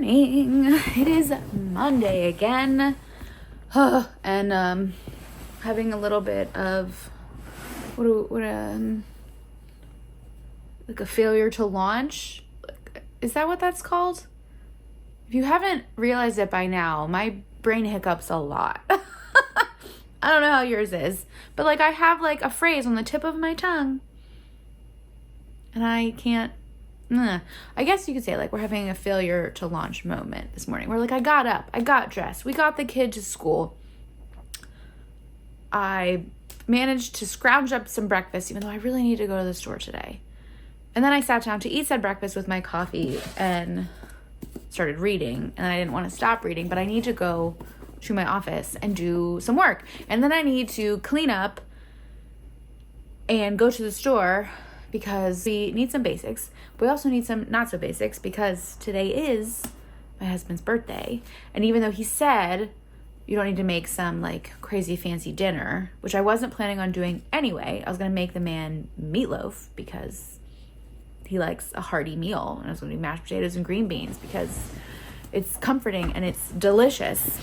morning. It is Monday again. And having a little bit of like a failure to launch. Is that what that's called? If you haven't realized it by now, my brain hiccups a lot. I don't know how yours is, but like I have like a phrase on the tip of my tongue and I can't. I guess you could say like we're having a failure to launch moment this morning. We're like, I got up, I got dressed, we got the kid to school. I managed to scrounge up some breakfast, even though I really need to go to the store today. And then I sat down to eat said breakfast with my coffee and started reading. And I didn't want to stop reading, but I need to go to my office and do some work. And then I need to clean up and go to the store because we need some basics. We also need some not so basics because today is my husband's birthday. And even though he said you don't need to make some like crazy fancy dinner, which I wasn't planning on doing anyway, I was going to make the man meatloaf because he likes a hearty meal. And I was going to do mashed potatoes and green beans because it's comforting and it's delicious.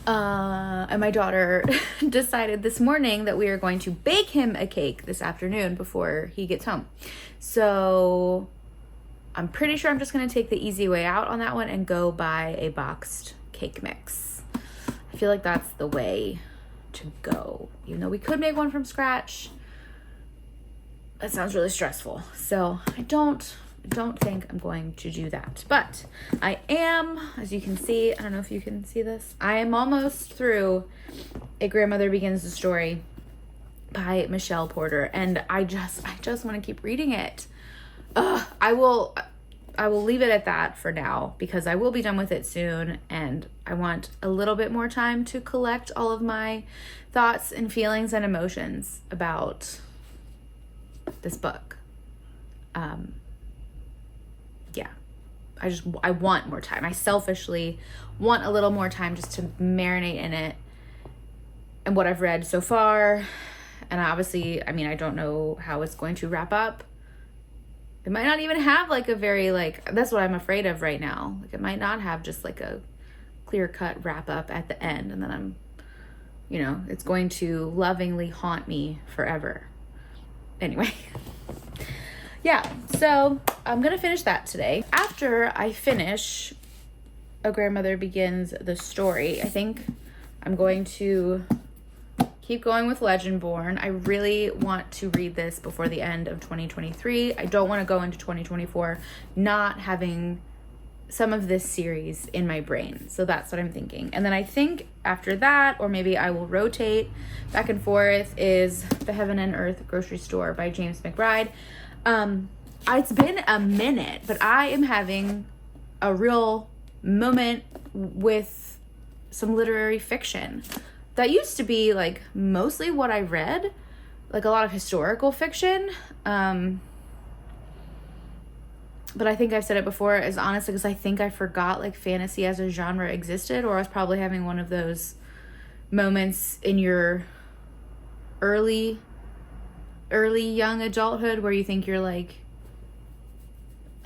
And my daughter decided this morning that we are going to bake him a cake this afternoon before he gets home. So I'm pretty sure I'm just going to take the easy way out on that one and go buy a boxed cake mix. I feel like that's the way to go. Even though we could make one from scratch, that sounds really stressful. So I don't think I'm going to do that. But I am, as you can see, I don't know if you can see this, I am almost through A Grandmother Begins the Story by Michelle Porter. And I just want to keep reading it. I will leave it at that for now because I will be done with it soon. And I want a little bit more time to collect all of my thoughts and feelings and emotions about this book. Yeah, I want more time. I selfishly want a little more time just to marinate in it and what I've read so far. And obviously, I mean, I don't know how it's going to wrap up. It might not even have like a very that's what I'm afraid of right now. Like it might not have just like a clear cut wrap up at the end. And then it's going to lovingly haunt me forever. Anyway. Yeah, so I'm going to finish that today. After I finish A Grandmother Begins the Story, I think I'm going to keep going with Legendborn. I really want to read this before the end of 2023. I don't want to go into 2024 not having some of this series in my brain. So that's what I'm thinking. And then I think after that, or maybe I will rotate back and forth, is The Heaven and Earth Grocery Store by James McBride. It's been a minute, but I am having a real moment with some literary fiction. That used to be like mostly what I read, like a lot of historical fiction. But I think I've said it before, as honestly, because I think I forgot like fantasy as a genre existed, or I was probably having one of those moments in your early young adulthood where you think you're like,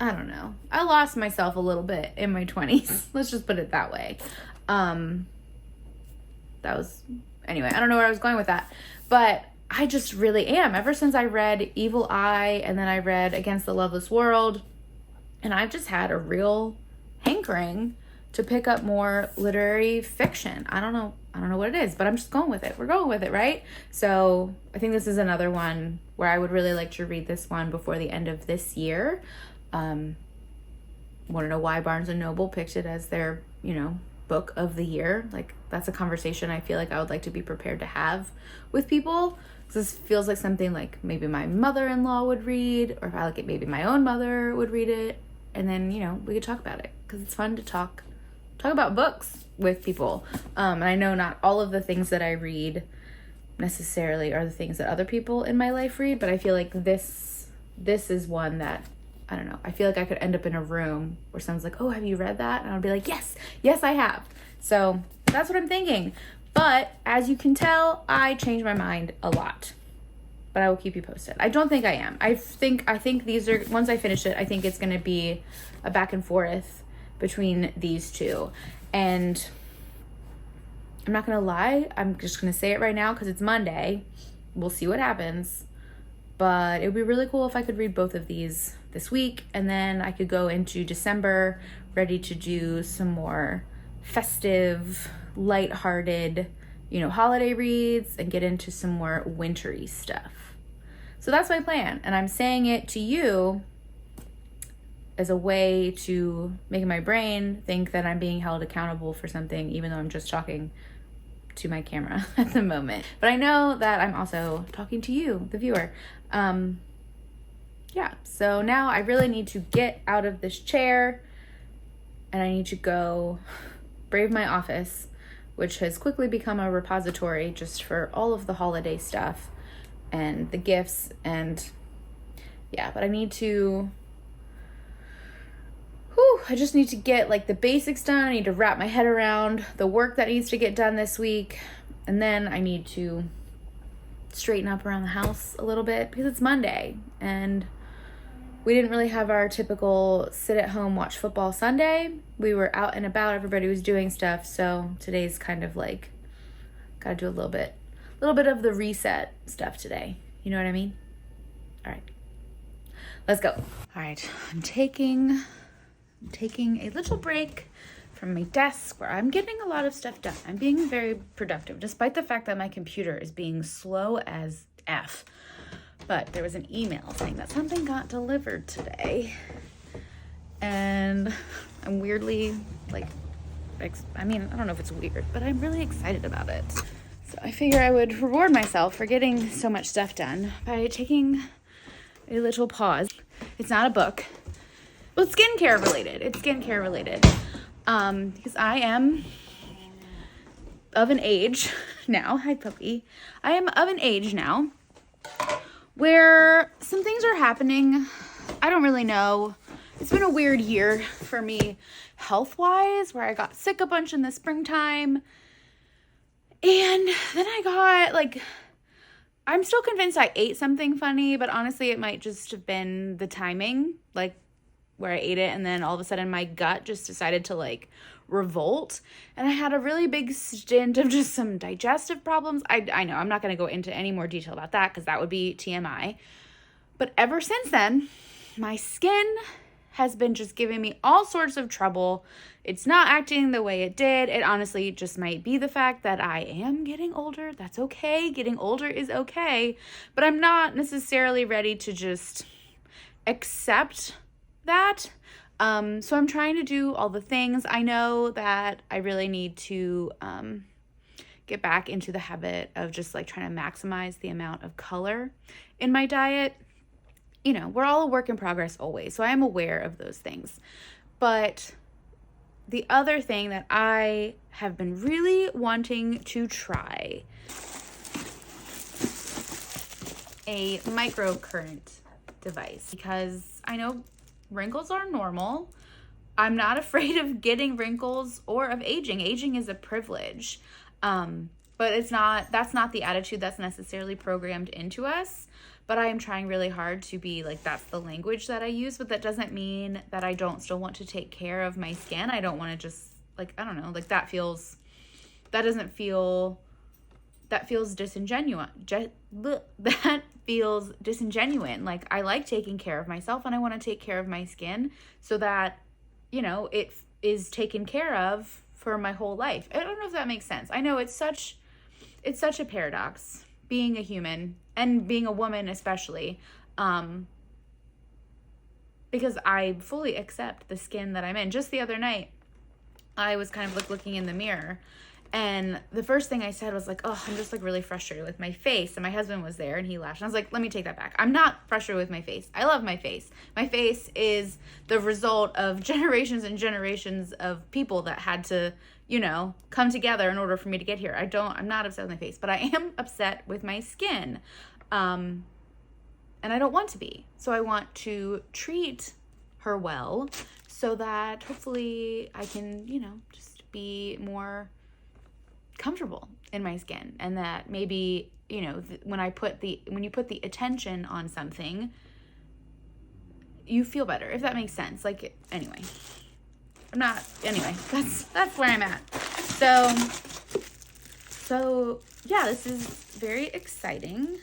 I don't know. I lost myself a little bit in my 20s. Let's just put it that way. Anyway, I don't know where I was going with that, but I just really am. Ever since I read Evil Eye and then I read Against the Loveless World, and I've just had a real hankering to pick up more literary fiction. I don't know what it is, but I'm just going with it. We're going with it, right? So I think this is another one where I would really like to read this one before the end of this year. Want to know why Barnes & Noble picked it as their, book of the year? Like, that's a conversation I feel like I would like to be prepared to have with people. This feels like something like maybe my mother-in-law would read, or if I like it, maybe my own mother would read it. And then, we could talk about it because it's fun to talk about books with people. And I know not all of the things that I read necessarily are the things that other people in my life read, but I feel like this is one that, I don't know, I feel like I could end up in a room where someone's like, oh, have you read that? And I'll be like, yes, I have. So that's what I'm thinking. But as you can tell, I change my mind a lot. But I will keep you posted. I don't think I am. I think these are, once I finish it, I think it's going to be a back and forth between these two. And I'm not gonna lie, I'm just gonna say it right now because it's Monday. We'll see what happens. But it would be really cool if I could read both of these this week, and then I could go into December ready to do some more festive, lighthearted, holiday reads and get into some more wintry stuff. So that's my plan, and I'm saying it to you as a way to make my brain think that I'm being held accountable for something, even though I'm just talking to my camera at the moment. But I know that I'm also talking to you, the viewer. Yeah, so now I really need to get out of this chair, and I need to go brave my office, which has quickly become a repository just for all of the holiday stuff and the gifts. And yeah, but I need to, I just need to get like the basics done. I need to wrap my head around the work that needs to get done this week. And then I need to straighten up around the house a little bit because it's Monday and we didn't really have our typical sit at home, watch football Sunday. We were out and about, everybody was doing stuff. So today's kind of like, gotta do a little bit of the reset stuff today. You know what I mean? All right, let's go. All right, I'm taking a little break from my desk where I'm getting a lot of stuff done. I'm being very productive, despite the fact that my computer is being slow as F. But there was an email saying that something got delivered today. And I'm weirdly, I don't know if it's weird, but I'm really excited about it. So I figure I would reward myself for getting so much stuff done by taking a little pause. It's not a book. Well, it's skincare related. Because I am of an age now. Hi, puppy. I am of an age now where some things are happening. I don't really know. It's been a weird year for me health-wise, where I got sick a bunch in the springtime. And then I got, I'm still convinced I ate something funny, but honestly, it might just have been the timing, where I ate it, and then all of a sudden my gut just decided to, revolt. And I had a really big stint of just some digestive problems. I know, I'm not going to go into any more detail about that because that would be TMI. But ever since then, my skin has been just giving me all sorts of trouble. It's not acting the way it did. It honestly just might be the fact that I am getting older. That's okay. Getting older is okay. But I'm not necessarily ready to just accept that. So I'm trying to do all the things. I know that I really need to get back into the habit of just trying to maximize the amount of color in my diet. We're all a work in progress always, so I am aware of those things. But the other thing that I have been really wanting to try, a microcurrent device, because I know wrinkles are normal. I'm not afraid of getting wrinkles or of aging. Aging is a privilege. But that's not the attitude that's necessarily programmed into us. But I am trying really hard to be that's the language that I use, but that doesn't mean that I don't still want to take care of my skin. I don't want to just I don't know, that feels disingenuous. That feels disingenuine. I like taking care of myself, and I want to take care of my skin so that, it is taken care of for my whole life. I don't know if that makes sense. I know it's such a paradox being a human and being a woman especially, because I fully accept the skin that I'm in. Just the other night, I was kind of looking in the mirror, and the first thing I said was oh, I'm just really frustrated with my face. And my husband was there and he laughed. And I was like, let me take that back. I'm not frustrated with my face. I love my face. My face is the result of generations and generations of people that had to, come together in order for me to get here. I'm not upset with my face, but I am upset with my skin. And I don't want to be. So I want to treat her well so that hopefully I can, just be more comfortable in my skin, and that maybe when you put the attention on something, you feel better, if that makes sense. Anyway, I'm not, anyway, that's where I'm at. So yeah, this is very exciting.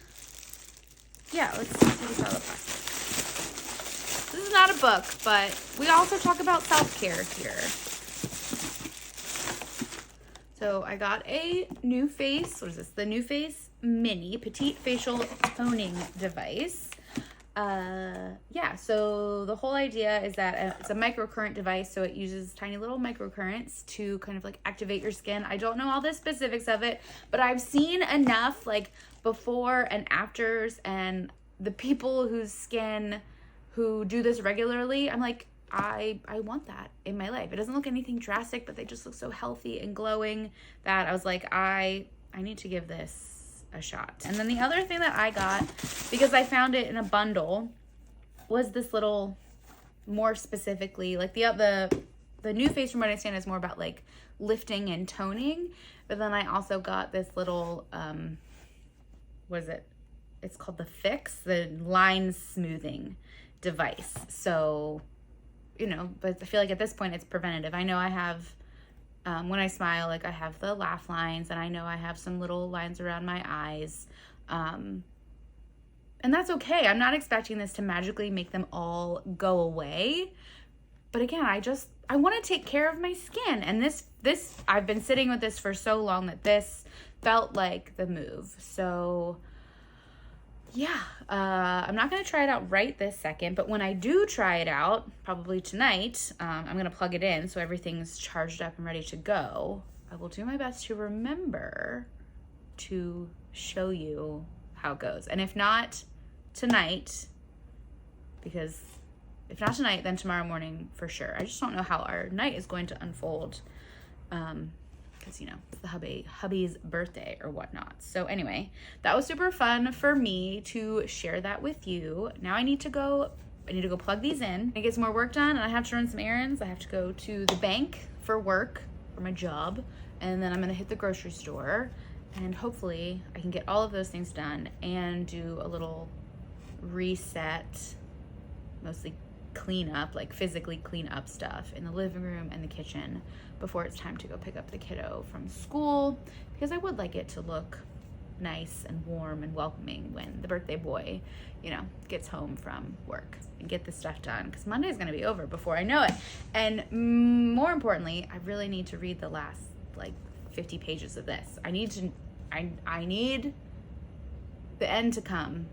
Yeah, let's take this out of the plastic. This is not a book, but we also talk about self-care here. So I got a NuFace, what is this? The NuFace Mini Petite Facial Toning Device. Yeah, so the whole idea is that it's a microcurrent device, so it uses tiny little microcurrents to kind of like activate your skin. I don't know all the specifics of it, but I've seen enough like before and afters, and the people whose skin who do this regularly, I'm like, I want that in my life. It doesn't look anything drastic, but they just look so healthy and glowing that I was like, I need to give this a shot. And then the other thing that I got, because I found it in a bundle, was this little, more specifically, like the NuFace, from what I understand, is more about like lifting and toning. But then I also got this little, what is it? It's called the Fix, the line smoothing device. So, you know, but I feel like at this point it's preventative. I know I have, when I smile, like I have the laugh lines, and I know I have some little lines around my eyes. And that's okay. I'm not expecting this to magically make them all go away. But again, I want to take care of my skin. And this, I've been sitting with this for so long that this felt like the move. So yeah, I'm not going to try it out right this second, but when I do try it out, probably tonight, I'm going to plug it in so everything's charged up and ready to go. I will do my best to remember to show you how it goes. And if not tonight, because if not tonight, then tomorrow morning for sure. I just don't know how our night is going to unfold. Because, you know, it's the hubby's birthday or whatnot. So anyway, that was super fun for me to share that with you. Now I need to go plug these in and get some more work done, and I have to run some errands. I have to go to the bank for work, for my job, and then I'm gonna hit the grocery store, and hopefully I can get all of those things done and do a little reset, mostly clean up, like physically clean up stuff in the living room and the kitchen before it's time to go pick up the kiddo from school, because I would like it to look nice and warm and welcoming when the birthday boy, you know, gets home from work, and get this stuff done, because Monday is going to be over before I know it. And more importantly, I really need to read the last like 50 pages of this. I need the end to come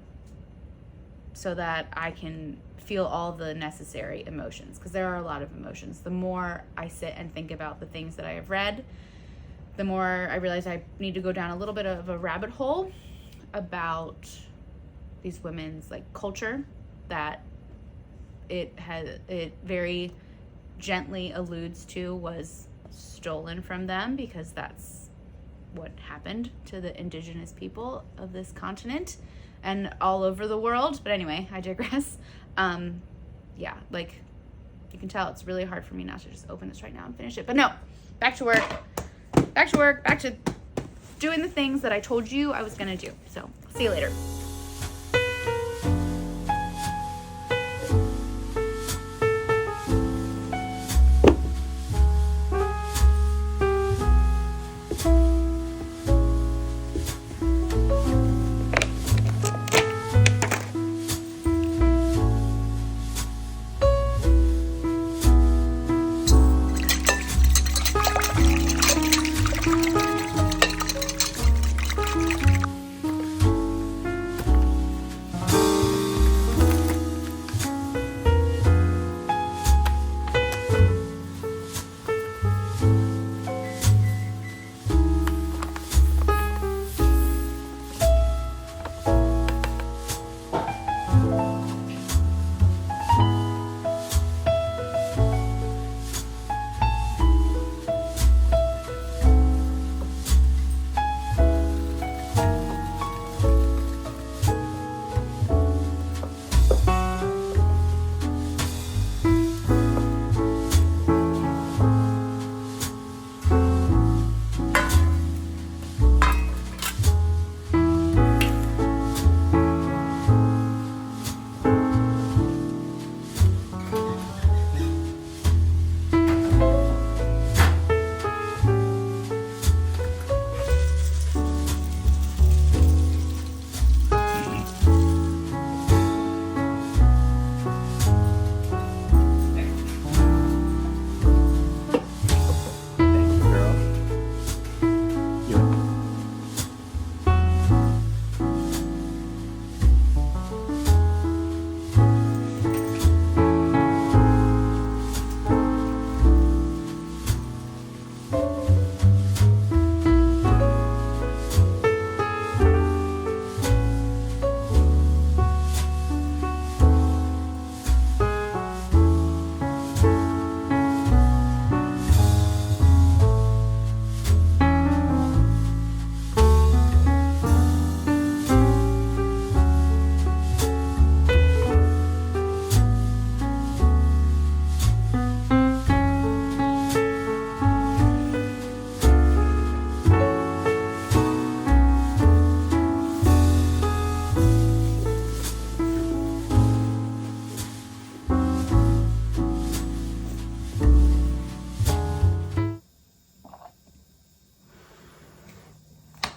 so that I can feel all the necessary emotions, because there are a lot of emotions. The more I sit and think about the things that I have read, the more I realize I need to go down a little bit of a rabbit hole about these women's like culture that it very gently alludes to was stolen from them, because that's what happened to the indigenous people of this continent and all over the world. But anyway, I digress. Yeah, like you can tell it's really hard for me not to just open this right now and finish it. But no, back to work, back to doing the things that I told you I was gonna do. So see you later.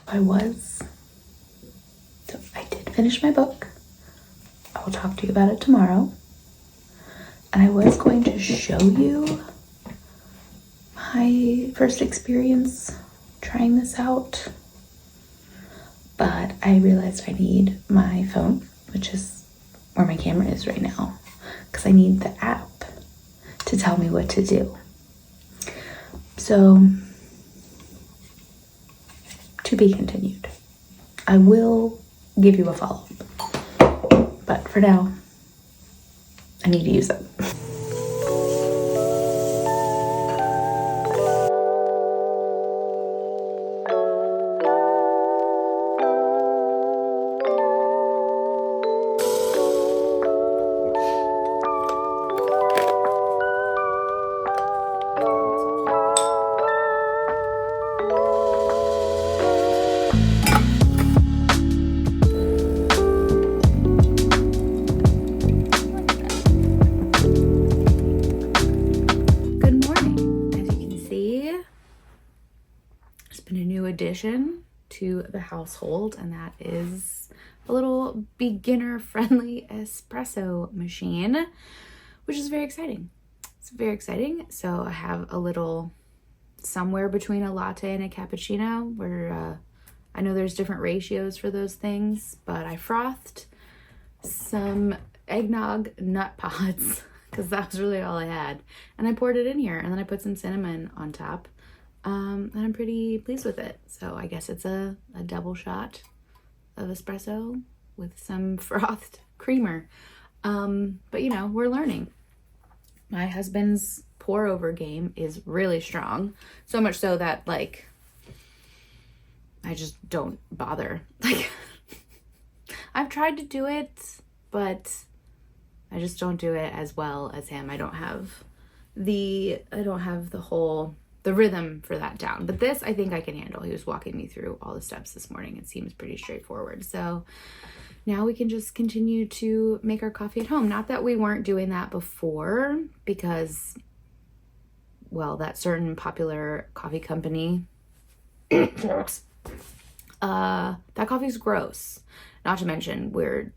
So I did finish my book. I will talk to you about it tomorrow. And I was going to show you my first experience trying this out, but I realized I need my phone, which is where my camera is right now, because I need the app to tell me what to do. So, to be continued. I will give you a follow-up, but for now, I need to use it. Addition to the household, and that is a little beginner-friendly espresso machine, which is very exciting. It's very exciting. So I have a little somewhere between a latte and a cappuccino, where I know there's different ratios for those things, but I frothed some eggnog nut pods because that was really all I had, and I poured it in here, and then I put some cinnamon on top. And I'm pretty pleased with it. So I guess it's a double shot of espresso with some frothed creamer. But you know, we're learning. My husband's pour over game is really strong. So much so that like, I just don't bother. Like, I've tried to do it, but I just don't do it as well as him. I don't have the rhythm for that down, but this I think I can handle. He was walking me through all the steps this morning. It seems pretty straightforward. So now we can just continue to make our coffee at home. Not that we weren't doing that before, because, well, that certain popular coffee company, that coffee's gross. Not to mention they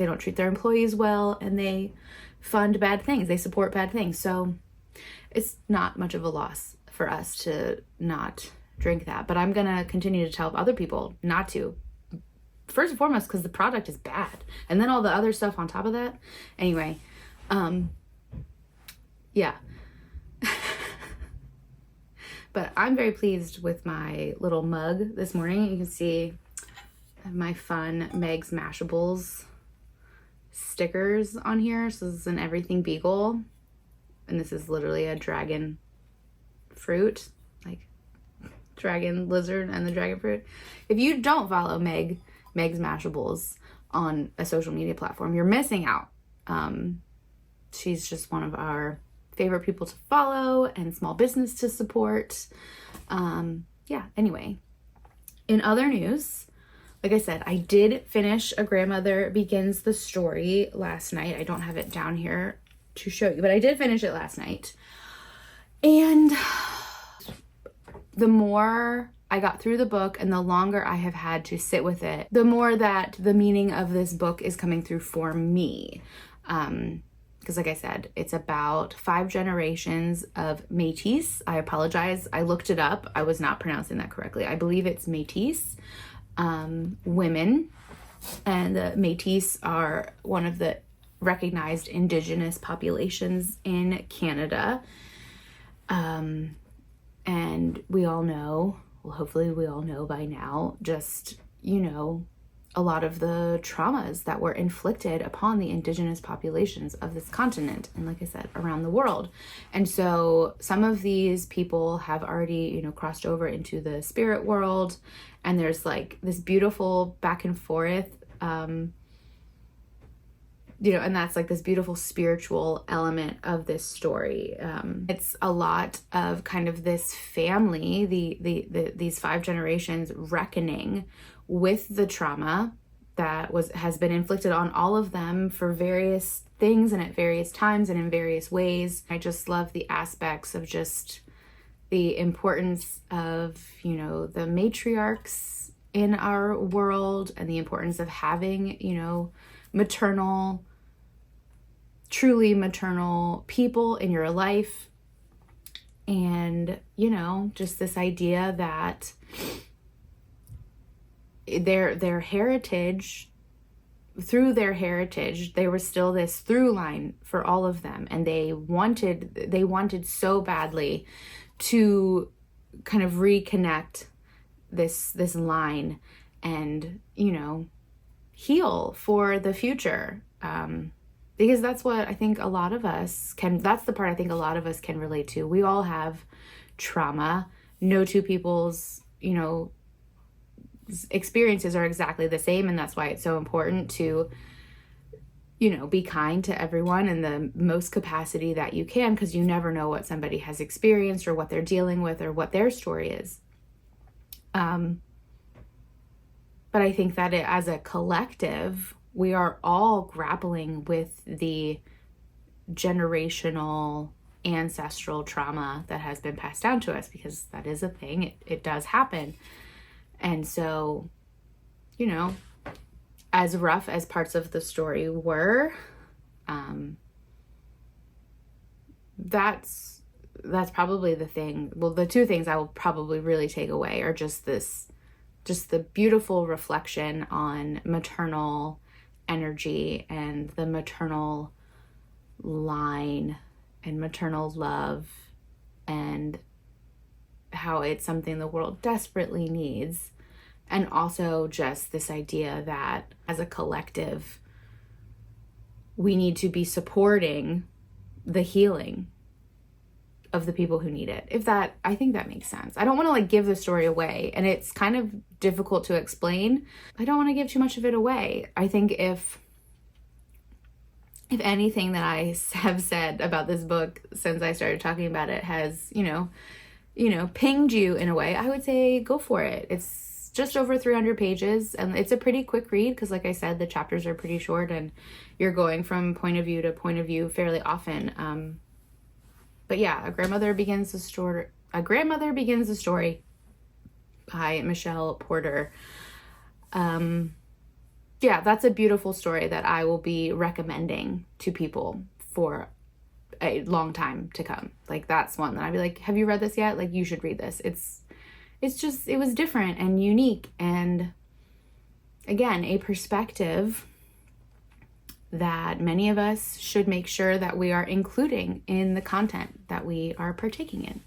don't treat their employees well, and they fund bad things. They support bad things. So it's not much of a loss for us to not drink that, but I'm gonna continue to tell other people not to. First and foremost, because the product is bad, and then all the other stuff on top of that. Anyway, yeah. But I'm very pleased with my little mug this morning. You can see my fun Meg's Mashables stickers on here. So this is an everything beagle. And this is literally a dragon fruit, like dragon lizard and the dragon fruit. If you don't follow Meg's Mashables on a social media platform, you're missing out. She's just one of our favorite people to follow and small business to support. Yeah, anyway, in other news, like I said, I did finish A Grandmother Begins the Story last night. I don't have it down here to show you, but I did finish it last night. And the more I got through the book and the longer I have had to sit with it, the more that the meaning of this book is coming through for me. Because like I said, it's about 5 generations of Métis. I apologize. I looked it up. I was not pronouncing that correctly. I believe it's Métis women. And the Métis are one of the recognized Indigenous populations in Canada. And we all know, well, hopefully we all know by now, just, you know, a lot of the traumas that were inflicted upon the Indigenous populations of this continent, and like I said, around the world. And so some of these people have already, you know, crossed over into the spirit world, and there's like this beautiful back and forth, you know, and that's like this beautiful spiritual element of this story. It's a lot of kind of this family, these 5 generations reckoning with the trauma that has been inflicted on all of them for various things and at various times and in various ways. I just love the aspects of just the importance of, you know, the matriarchs in our world, and the importance of having, you know, maternal, truly maternal people in your life. And, you know, just this idea that their heritage, through their heritage, there was still this through line for all of them. And they wanted so badly to kind of reconnect this line and, you know, heal for the future. Because that's what I think a lot of us can, that's the part I think a lot of us can relate to. We all have trauma. No two people's, you know, experiences are exactly the same. And that's why it's so important to, you know, be kind to everyone in the most capacity that you can, because you never know what somebody has experienced or what they're dealing with or what their story is. But I think that as a collective, we are all grappling with the generational ancestral trauma that has been passed down to us, because that is a thing. It does happen. And so, you know, as rough as parts of the story were, that's probably the thing. Well, the two things I will probably really take away are just the beautiful reflection on maternal energy and the maternal line and maternal love, and how it's something the world desperately needs. And also just this idea that as a collective, we need to be supporting the healing of the people who need it. I think that makes sense. I don't want to like give the story away, and it's kind of difficult to explain. I don't want to give too much of it away. I think if anything that I have said about this book since I started talking about it has, you know, pinged you in a way, I would say go for it. It's just over 300 pages, and it's a pretty quick read because, like I said, the chapters are pretty short and you're going from point of view to point of view fairly often. But yeah, A Grandmother Begins the Story by Michelle Porter. Yeah, that's a beautiful story that I will be recommending to people for a long time to come. Like, that's one that I'd be like, have you read this yet? Like, you should read this. It was different and unique, and again, a perspective that many of us should make sure that we are including in the content that we are partaking in.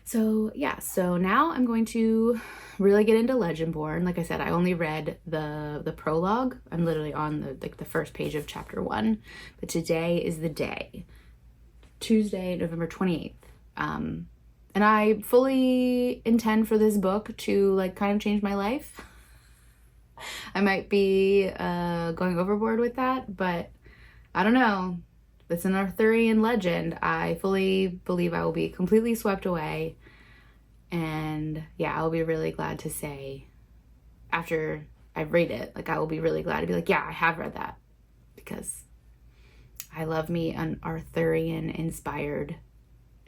So yeah, so now I'm going to really get into Legendborn. Like I said, I only read the prologue. I'm literally on the first page of chapter 1, but today is the day, Tuesday, November 28th. And I fully intend for this book to like kind of change my life. I might be going overboard with that, but I don't know. It's an Arthurian legend. I fully believe I will be completely swept away. And yeah, I'll be really glad to say, after I read it, like I will be really glad to be like, yeah, I have read that, because I love me an Arthurian inspired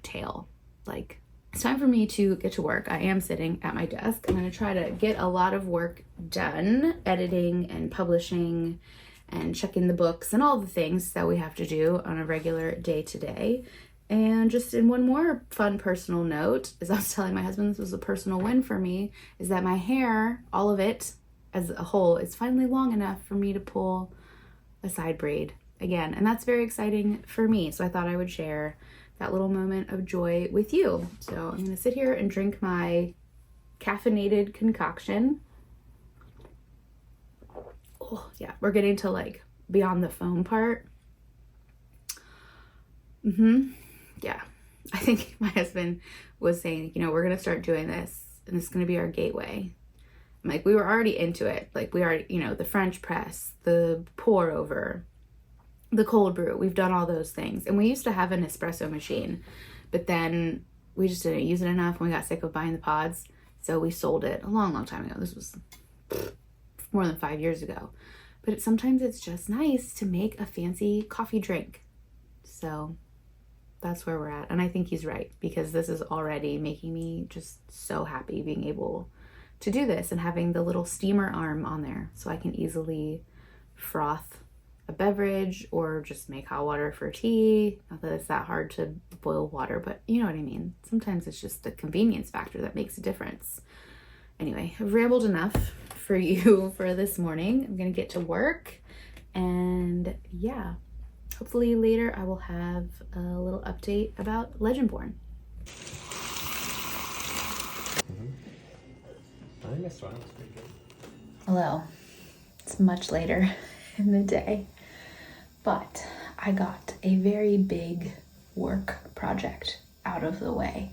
tale. Like, it's time for me to get to work. I am sitting at my desk. I'm going to try to get a lot of work done, editing and publishing and checking the books and all the things that we have to do on a regular day to day. And just in one more fun personal note, as I was telling my husband, this was a personal win for me, is that my hair, all of it as a whole, is finally long enough for me to pull a side braid again. And that's very exciting for me. So I thought I would share that little moment of joy with you. So I'm gonna sit here and drink my caffeinated concoction. Oh yeah, we're getting to like beyond the foam part. Yeah, I think my husband was saying, you know, we're gonna start doing this and it's gonna be our gateway. I'm like, we were already into it. Like, we already, you know, the French press, the pour over, the cold brew, we've done all those things. And we used to have an espresso machine, but then we just didn't use it enough and we got sick of buying the pods. So we sold it a long, long time ago. This was more than 5 years ago. But sometimes it's just nice to make a fancy coffee drink. So that's where we're at. And I think he's right, because this is already making me just so happy being able to do this and having the little steamer arm on there so I can easily froth a beverage or just make hot water for tea. Not that it's that hard to boil water, but you know what I mean. Sometimes it's just the convenience factor that makes a difference. Anyway, I've rambled enough for you for this morning. I'm gonna get to work, and yeah, hopefully later I will have a little update about Legendborn. I think this one was pretty good. Hello. It's much later in the day, but I got a very big work project out of the way.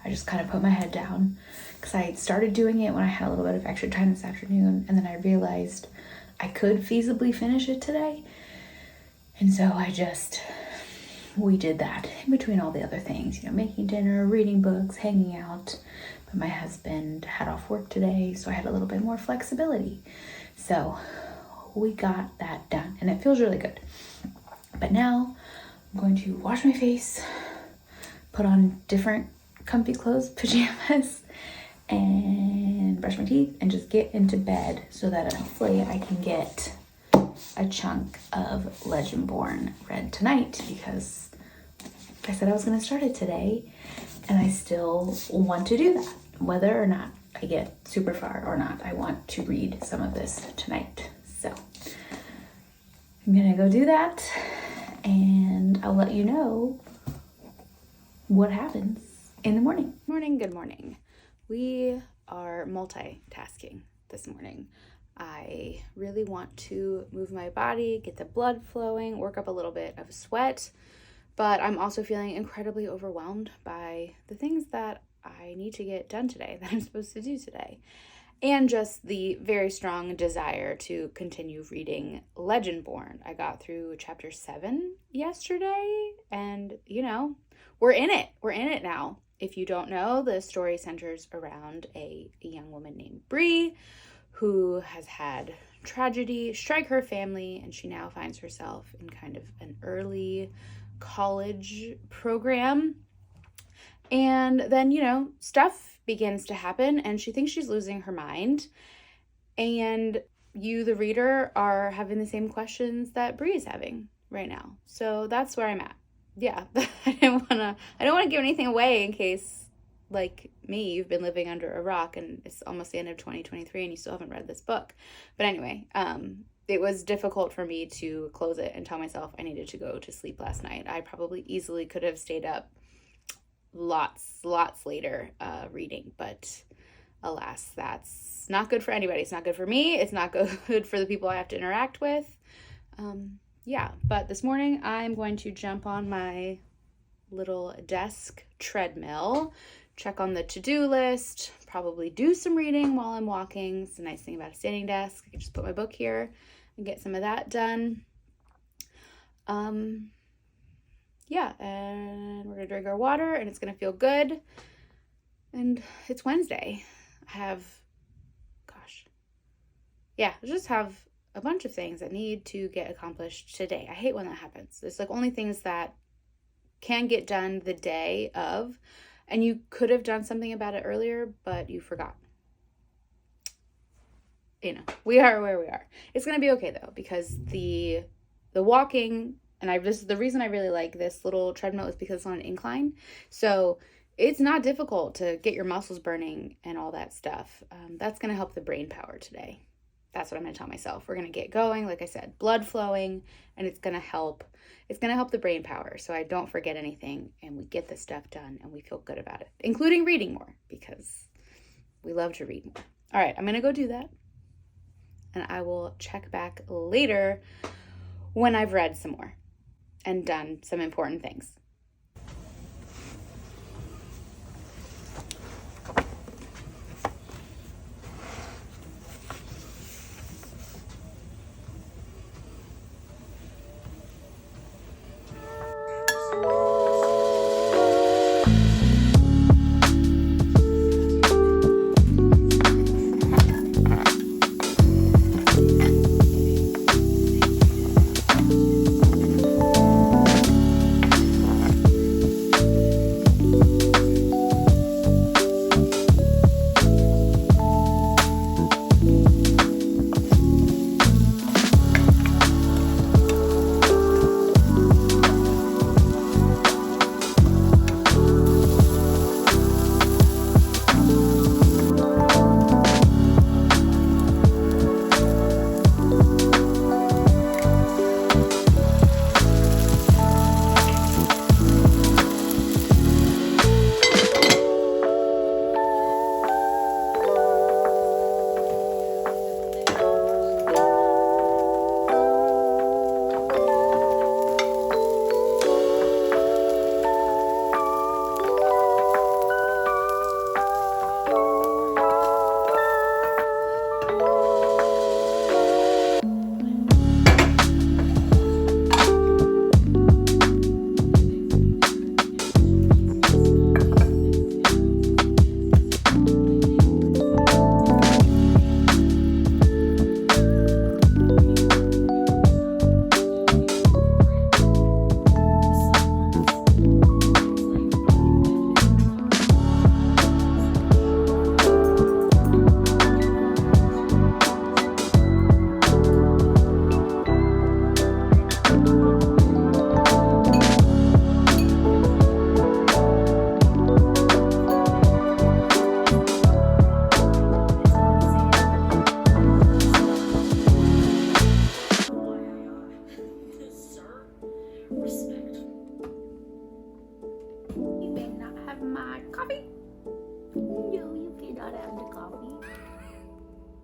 I just kind of put my head down because I started doing it when I had a little bit of extra time this afternoon, and then I realized I could feasibly finish it today. And so we did that in between all the other things, you know, making dinner, reading books, hanging out. But my husband had off work today, so I had a little bit more flexibility. So we got that done, and it feels really good. But now I'm going to wash my face, put on different comfy clothes, pajamas, and brush my teeth and just get into bed so that hopefully I can get a chunk of Legendborn read tonight, because I said I was going to start it today and I still want to do that. Whether or not I get super far or not, I want to read some of this tonight. So I'm going to go do that, and I'll let you know what happens in the morning. Good morning. We are multitasking this morning. I really want to move my body, get the blood flowing, work up a little bit of sweat, but I'm also feeling incredibly overwhelmed by the things that I need to get done today, that I'm supposed to do today, and just the very strong desire to continue reading Legendborn. I got through chapter 7 yesterday, and you know, we're in it now. If you don't know, the story centers around a young woman named Bree who has had tragedy strike her family, and she now finds herself in kind of an early college program. And then, you know, stuff begins to happen, and she thinks she's losing her mind. And you, the reader, are having the same questions that Bree is having right now. So that's where I'm at. Yeah, I don't want to give anything away in case, like me, you've been living under a rock and it's almost the end of 2023 and you still haven't read this book. But anyway, it was difficult for me to close it and tell myself I needed to go to sleep last night. I probably easily could have stayed up lots later reading, but alas, that's not good for anybody. It's not good for me. It's not good for the people I have to interact with. Yeah, but this morning I'm going to jump on my little desk treadmill, check on the to-do list, probably do some reading while I'm walking. It's the nice thing about a standing desk. I can just put my book here and get some of that done. Yeah, and we're gonna drink our water, and it's gonna feel good. And it's Wednesday. I just have a bunch of things that need to get accomplished today. I hate when that happens. It's like only things that can get done the day of, and you could have done something about it earlier, but you forgot. You know, we are where we are. It's going to be okay though, because the walking, and this is the reason I really like this little treadmill, is because it's on an incline. So it's not difficult to get your muscles burning and all that stuff. That's going to help the brain power today. That's what I'm going to tell myself. We're going to get going, like I said, blood flowing, and it's going to help the brain power so I don't forget anything, and we get this stuff done and we feel good about it, including reading more, because we love to read more. All right, I'm going to go do that, and I will check back later when I've read some more and done some important things.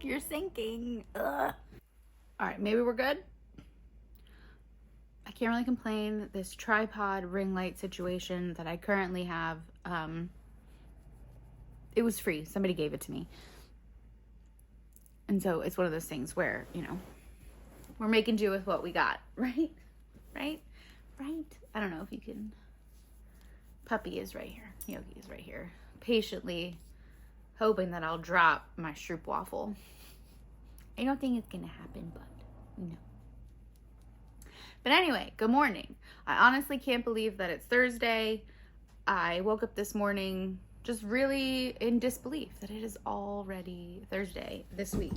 You're sinking. Ugh. All right, maybe we're good. I can't really complain. This tripod ring light situation that I currently have, it was free. Somebody gave it to me. And so it's one of those things where, you know, we're making do with what we got, right? Right? Right? I don't know if you can. Puppy is right here. Yogi is right here. Patiently hoping that I'll drop my stroopwafel. I don't think it's going to happen, but you know. But anyway, good morning. I honestly can't believe that it's Thursday. I woke up this morning just really in disbelief that it is already Thursday this week.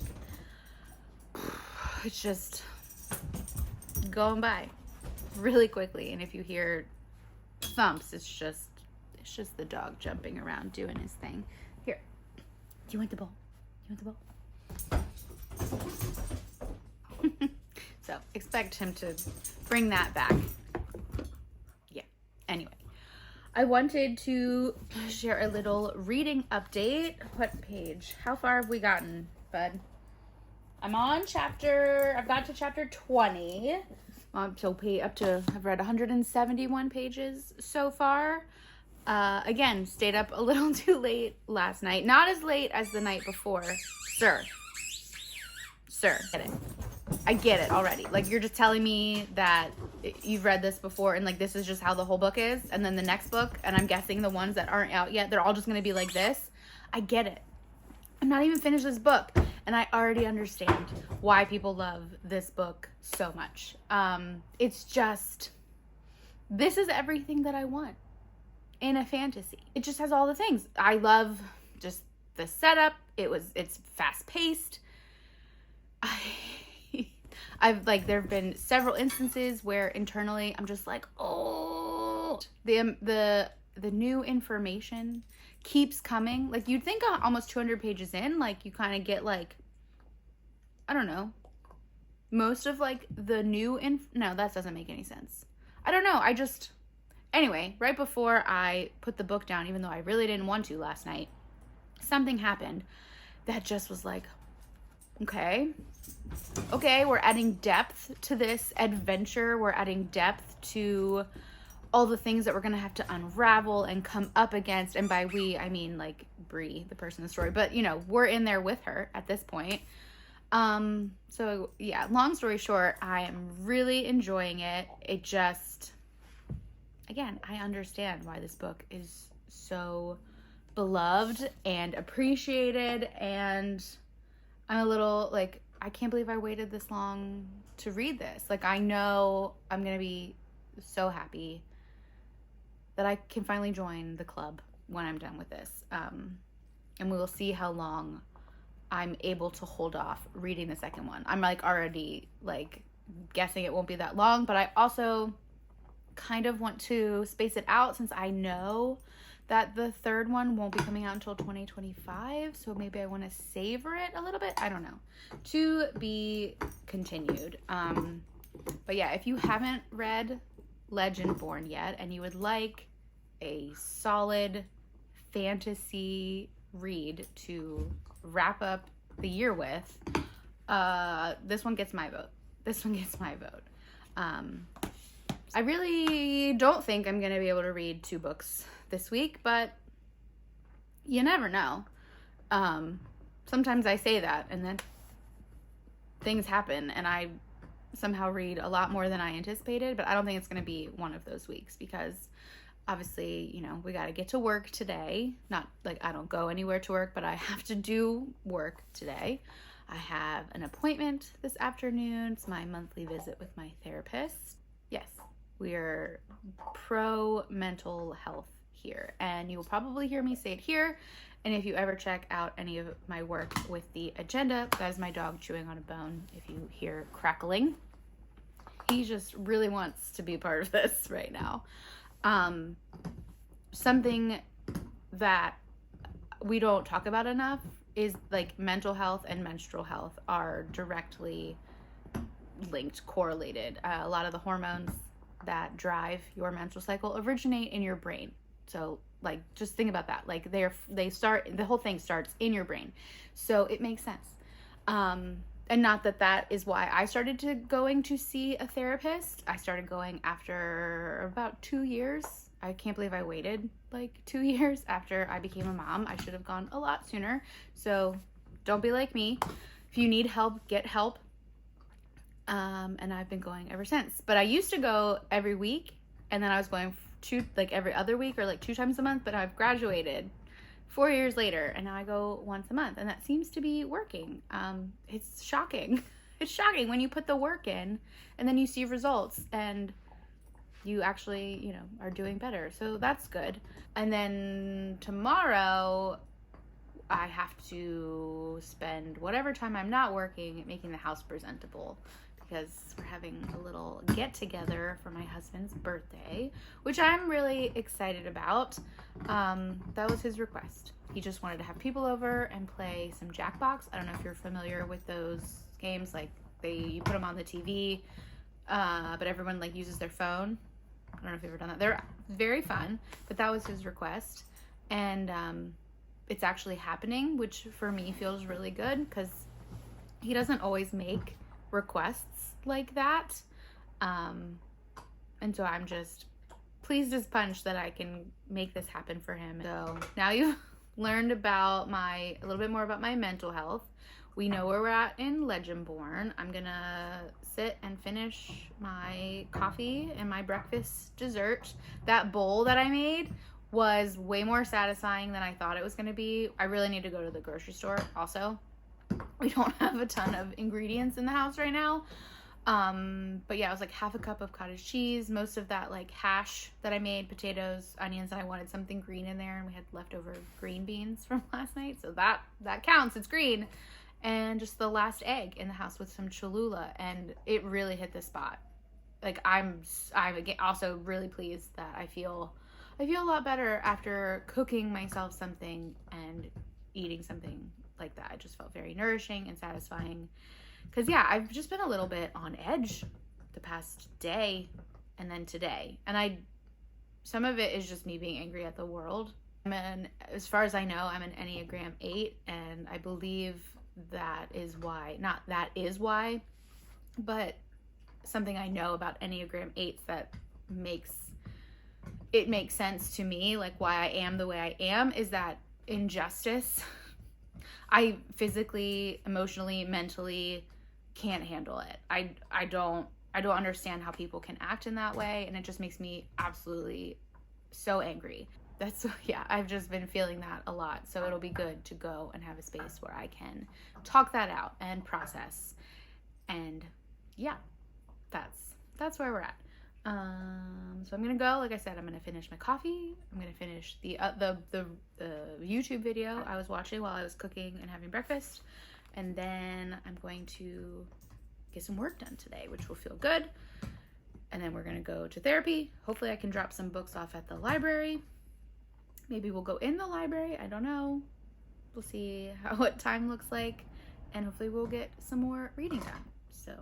It's just going by really quickly. And if you hear thumps, it's just the dog jumping around doing his thing. Here, do you want the bowl? Do you want the bowl? So expect him to bring that back. Yeah. Anyway, I wanted to share a little reading update. What page? How far have we gotten, bud? I've got to chapter 20. So I've read 171 pages so far. Again, stayed up a little too late last night. Not as late as the night before. Sir. Get it. I get it already. Like, you're just telling me that you've read this before and like this is just how the whole book is, and then the next book, and I'm guessing the ones that aren't out yet, they're all just going to be like this. I get it. I'm not even finished this book, and I already understand why people love this book so much. It's just, this is everything that I want in a fantasy. It just has all the things. I love just the setup. It's fast paced. There have been several instances where internally I'm just like, oh, the new information keeps coming. Like, you'd think almost 200 pages in, like, you kind of get like, I don't know, most of like the new no, that doesn't make any sense. I don't know. Anyway, right before I put the book down, even though I really didn't want to last night, something happened that just was like, okay, we're adding depth to this adventure. We're adding depth to all the things that we're going to have to unravel and come up against. And by we, I mean like Bree, the person in the story. But, you know, we're in there with her at this point. So, yeah, long story short, I am really enjoying it. It just, again, I understand why this book is so beloved and appreciated. And I'm a little like, I can't believe I waited this long to read this. Like, I know I'm going to be so happy that I can finally join the club when I'm done with this. And we will see how long I'm able to hold off reading the second one. I'm like already like guessing it won't be that long, but I also kind of want to space it out since I know that the third one won't be coming out until 2025, so maybe I want to savor it a little bit. I don't know. To be continued. But yeah, if you haven't read Legendborn yet and you would like a solid fantasy read to wrap up the year with, this one gets my vote. I really don't think I'm going to be able to read 2 books this week, but you never know. Sometimes I say that and then things happen and I somehow read a lot more than I anticipated, but I don't think it's going to be one of those weeks because obviously, you know, we got to get to work today. Not like I don't go anywhere to work, but I have to do work today. I have an appointment this afternoon. It's my monthly visit with my therapist. Yes, we're pro mental health here, and you will probably hear me say it here. And if you ever check out any of my work with the agenda, that is my dog chewing on a bone. If you hear crackling, he just really wants to be a part of this right now. Something that we don't talk about enough is like mental health and menstrual health are directly linked, correlated. A lot of the hormones that drive your menstrual cycle originate in your brain. So like, just think about that. Like the whole thing starts in your brain. So it makes sense. And not that that is why I started going to see a therapist. I started going after about 2 years. I can't believe I waited like 2 years after I became a mom. I should have gone a lot sooner. So don't be like me. If you need help, get help. And I've been going ever since. But I used to go every week, and then I was going every other week or like 2 times a month, but I've graduated 4 years later, and now I go once a month, and that seems to be working. It's shocking. It's shocking when you put the work in and then you see results and you actually, are doing better. So that's good. And then tomorrow I have to spend whatever time I'm not working making the house presentable, because we're having a little get together for my husband's birthday, which I'm really excited about. That was his request. He just wanted to have people over and play some Jackbox. I don't know if you're familiar with those games. Like you put them on the TV, but everyone like uses their phone. I don't know if you've ever done that. They're very fun, but that was his request. And it's actually happening, which for me feels really good, because he doesn't always make requests like that. And so I'm just pleased as punch that I can make this happen for him. So now you've learned about a little bit more about my mental health. We know where we're at in Legendborn. I'm gonna sit and finish my coffee and my breakfast dessert. That bowl that I made was way more satisfying than I thought it was gonna be. I really need to go to the grocery store also. We don't have a ton of ingredients in the house right now. But yeah, it was like half a cup of cottage cheese, most of that like hash that I made, potatoes, onions, and I wanted something green in there, and we had leftover green beans from last night, so that counts, it's green. And just the last egg in the house with some Cholula, and it really hit the spot. Like I'm also really pleased that I feel a lot better after cooking myself something and eating something like that. It just felt very nourishing and satisfying. Because yeah, I've just been a little bit on edge the past day and then today. And some of it is just me being angry at the world. As far as I know, I'm an Enneagram 8, and I believe that is why, but something I know about Enneagram 8s that makes sense to me, like why I am the way I am, is that injustice, I physically, emotionally, mentally can't handle it. I don't understand how people can act in that way, and it just makes me absolutely so angry. I've just been feeling that a lot. So it'll be good to go and have a space where I can talk that out and process. And yeah, that's where we're at. So I'm gonna go. Like I said, I'm gonna finish my coffee. I'm gonna finish the YouTube video I was watching while I was cooking and having breakfast, and then I'm going to get some work done today, which will feel good. And then we're gonna go to therapy. Hopefully, I can drop some books off at the library. Maybe we'll go in the library. I don't know. We'll see what time looks like, and hopefully, we'll get some more reading done. So.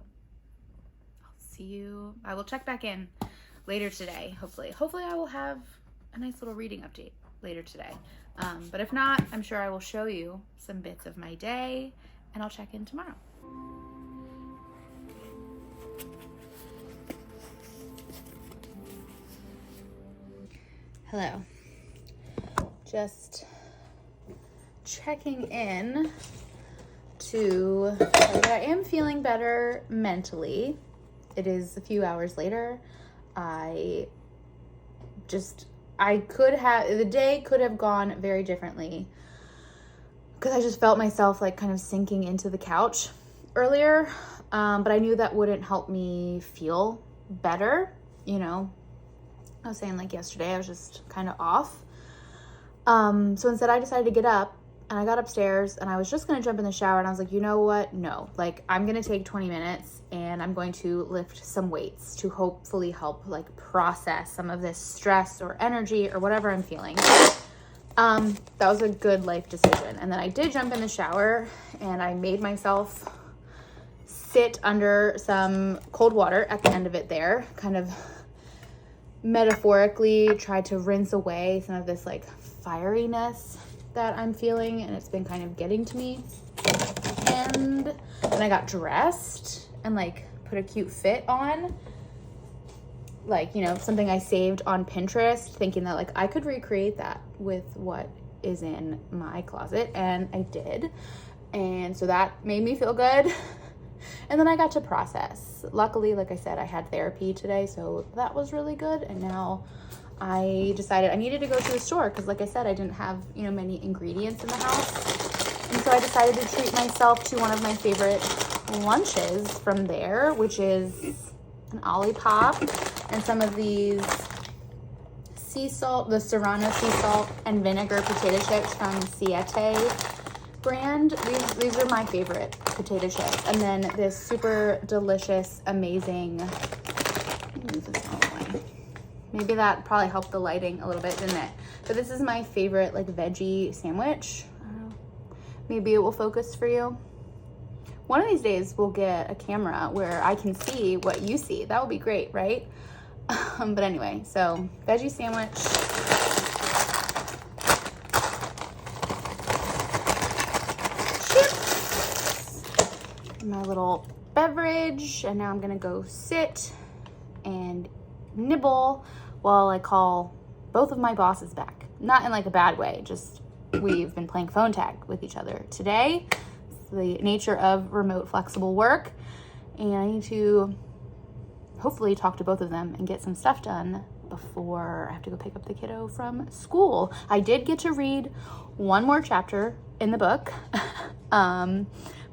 See you. I will check back in later today. Hopefully I will have a nice little reading update later today. But if not, I'm sure I will show you some bits of my day, and I'll check in tomorrow. Hello. Just checking in to say that I am feeling better mentally. It is a few hours later. The day could have gone very differently, because I just felt myself like kind of sinking into the couch earlier. But I knew that wouldn't help me feel better. I was saying like yesterday, I was just kind of off. So instead I decided to get up, and I got upstairs, and I was just going to jump in the shower, and I was like, you know what? No, like I'm going to take 20 minutes and I'm going to lift some weights to hopefully help like process some of this stress or energy or whatever I'm feeling. That was a good life decision. And then I did jump in the shower, and I made myself sit under some cold water at the end of it there, kind of metaphorically tried to rinse away some of this like fieriness that I'm feeling, and it's been kind of getting to me. And then I got dressed and like put a cute fit on, like, you know, something I saved on Pinterest, thinking that like I could recreate that with what is in my closet, and I did. And so that made me feel good. And then I got to process. Luckily, like I said, I had therapy today, so that was really good. And now I decided I needed to go to the store because, like I said, I didn't have, you know, many ingredients in the house. And so I decided to treat myself to one of my favorite lunches from there, which is an Olipop and some of these sea salt, the Serrano sea salt and vinegar potato chips from Siete brand. These are my favorite potato chips. And then this super delicious, amazing, maybe that probably helped the lighting a little bit, didn't it? But this is my favorite like veggie sandwich. I don't know, maybe it will focus for you. One of these days we'll get a camera where I can see what you see. That would be great, right? But anyway, so veggie sandwich. My little beverage, and now I'm gonna go sit and nibble while I call both of my bosses back. Not in like a bad way, just we've been playing phone tag with each other today. It's the nature of remote flexible work, and I need to hopefully talk to both of them and get some stuff done before I have to go pick up the kiddo from school. I did get to read one more chapter in the book.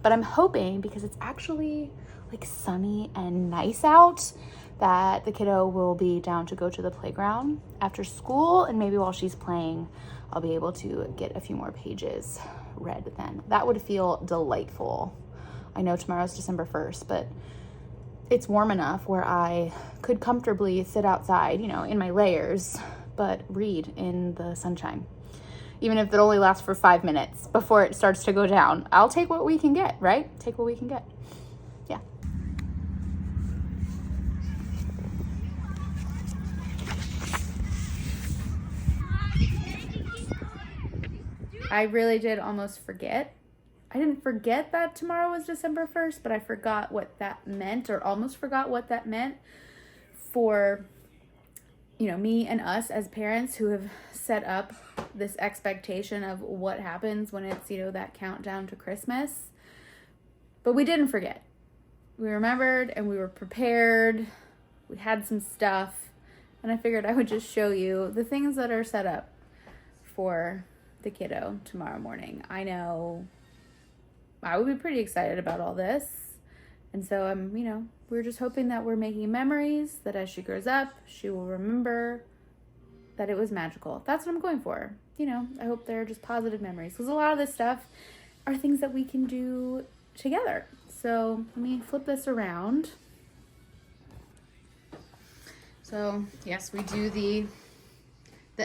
But I'm hoping, because it's actually like sunny and nice out, that the kiddo will be down to go to the playground after school, and maybe while she's playing, I'll be able to get a few more pages read then. That would feel delightful. I know tomorrow's December 1st, but it's warm enough where I could comfortably sit outside, you know, in my layers, but read in the sunshine. Even if it only lasts for 5 minutes before it starts to go down. I'll take what we can get, right? Take what we can get. Yeah. I really did almost forget. I didn't forget that tomorrow was December 1st, but I forgot what that meant, or almost forgot what that meant for, you know, me and us as parents who have set up this expectation of what happens when it's, you know, that countdown to Christmas. But we didn't forget. We remembered and we were prepared. We had some stuff, and I figured I would just show you the things that are set up for the kiddo tomorrow morning. I know I would be pretty excited about all this. And so I'm, you know, we're just hoping that we're making memories, that as she grows up, she will remember that it was magical. That's what I'm going for. You know, I hope they're just positive memories, because a lot of this stuff are things that we can do together. So let me flip this around. So yes, we do the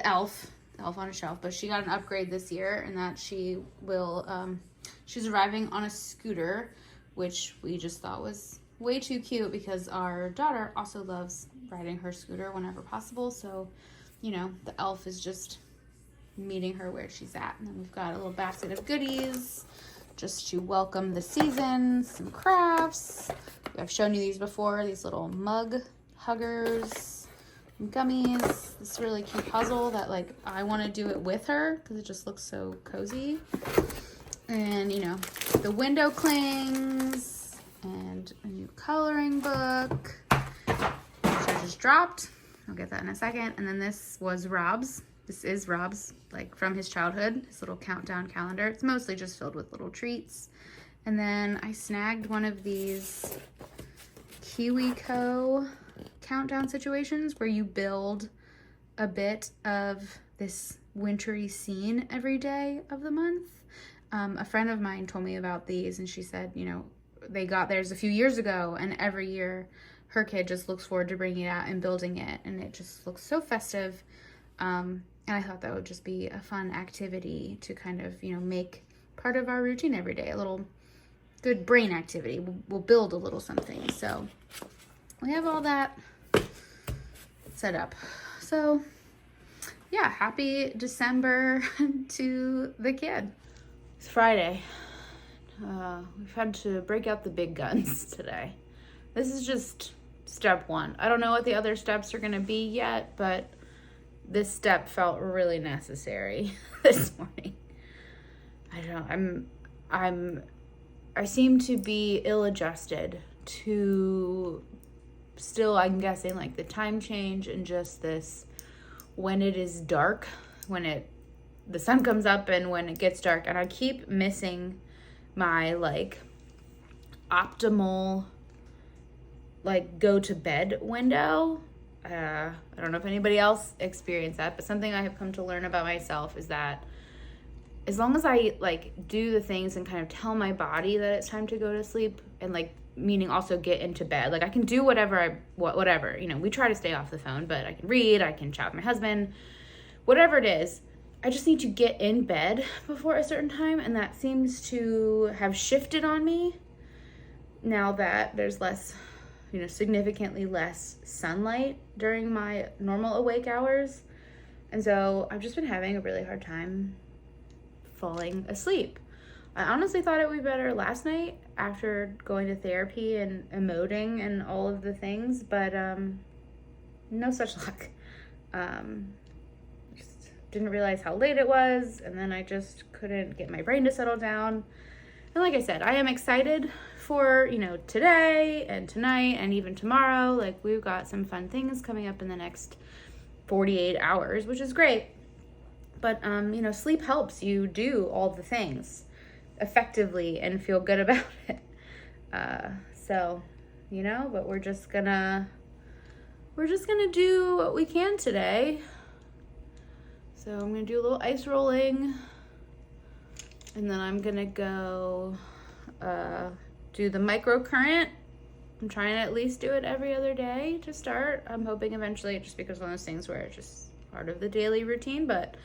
elf on a shelf, but she got an upgrade this year, and that she will, she's arriving on a scooter, which we just thought was way too cute because our daughter also loves riding her scooter whenever possible. So, you know, the elf is just meeting her where she's at. And then we've got a little basket of goodies just to welcome the season, some crafts. I've shown you these before, these little mug huggers, gummies, this really cute puzzle that, like, I want to do it with her because it just looks so cozy. And, you know, the window clings and a new coloring book, which I just dropped. I'll get that in a second. And then this was Rob's. This is Rob's, like, from his childhood, his little countdown calendar. It's mostly just filled with little treats. And then I snagged one of these KiwiCo countdown situations where you build a bit of this wintry scene every day of the month. A friend of mine told me about these, and she said, you know, they got theirs a few years ago, and every year her kid just looks forward to bringing it out and building it, and it just looks so festive. And I thought that would just be a fun activity to kind of, you know, make part of our routine every day, a little good brain activity. We'll build a little something. So we have all that set up. So yeah, happy December to the kid. It's Friday. We've had to break out the big guns today. This is just step one. I don't know what the other steps are going to be yet, but this step felt really necessary this morning. I seem to be ill-adjusted to still, I'm guessing, like the time change and just this, when it is dark, the sun comes up and when it gets dark, and I keep missing my like optimal like go to bed window. I don't know if anybody else experienced that, but something I have come to learn about myself is that as long as I like do the things and kind of tell my body that it's time to go to sleep, and like meaning also get into bed, like I can do whatever, we try to stay off the phone, but I can read, I can chat with my husband, whatever it is. I just need to get in bed before a certain time, and that seems to have shifted on me now that there's less, significantly less sunlight during my normal awake hours. And so I've just been having a really hard time falling asleep. I honestly thought it would be better last night after going to therapy and emoting and all of the things, but no such luck. Just didn't realize how late it was, and then I just couldn't get my brain to settle down. And like I said, I am excited for, today and tonight and even tomorrow. Like, we've got some fun things coming up in the next 48 hours, which is great. But, sleep helps you do all the things effectively and feel good about it. But we're just gonna do what we can today. So I'm gonna do a little ice rolling, and then I'm gonna go do the microcurrent. I'm trying to at least do it every other day to start. I'm hoping eventually it just becomes one of those things where it's just part of the daily routine, but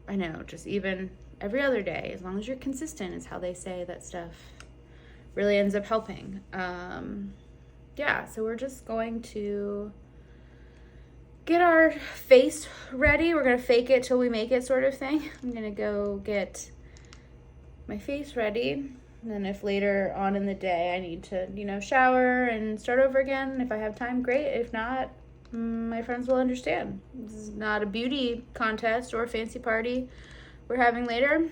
I know, just even every other day, as long as you're consistent, is how they say that stuff really ends up helping. So we're just going to get our face ready. We're going to fake it till we make it sort of thing. I'm going to go get my face ready. And then if later on in the day I need to, shower and start over again, if I have time, great. If not, my friends will understand. This is not a beauty contest or a fancy party we're having later.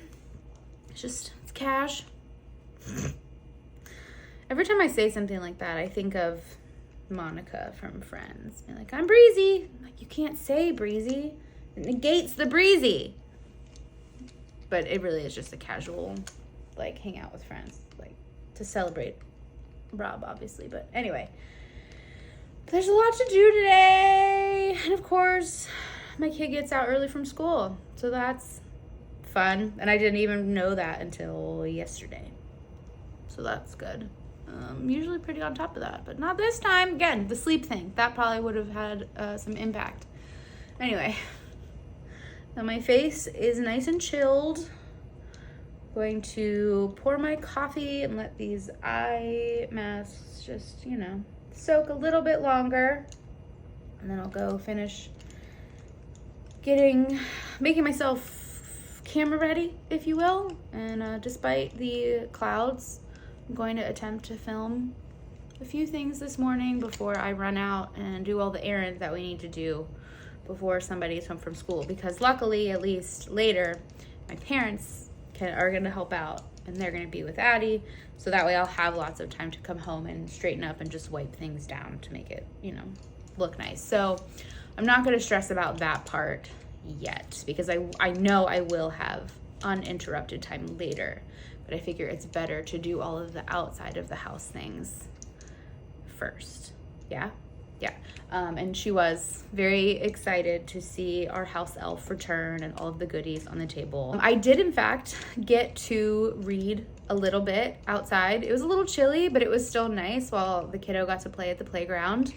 It's cash. Every time I say something like that, I think of Monica from Friends. Being like, I'm breezy. I'm like, you can't say breezy. It negates the breezy. But it really is just a casual, like, hang out with friends, like, to celebrate Rob, obviously. But anyway, there's a lot to do today. And of course, my kid gets out early from school. So that's fun. And I didn't even know that until yesterday. So that's good. Usually pretty on top of that, but not this time. Again, the sleep thing. That probably would have had some impact. Anyway, now my face is nice and chilled. Going to pour my coffee and let these eye masks just, soak a little bit longer. And then I'll go finish making myself camera ready, if you will. And despite the clouds, I'm going to attempt to film a few things this morning before I run out and do all the errands that we need to do before somebody's home from school. Because luckily, at least later, my parents are going to help out, and they're going to be with Addie. So that way I'll have lots of time to come home and straighten up and just wipe things down to make it, look nice. So I'm not going to stress about that part yet, because I know I will have uninterrupted time later. But I figure it's better to do all of the outside of the house things first. Yeah. And she was very excited to see our house elf return and all of the goodies on the table. I did, in fact, get to read a little bit outside. It was a little chilly, but it was still nice while the kiddo got to play at the playground.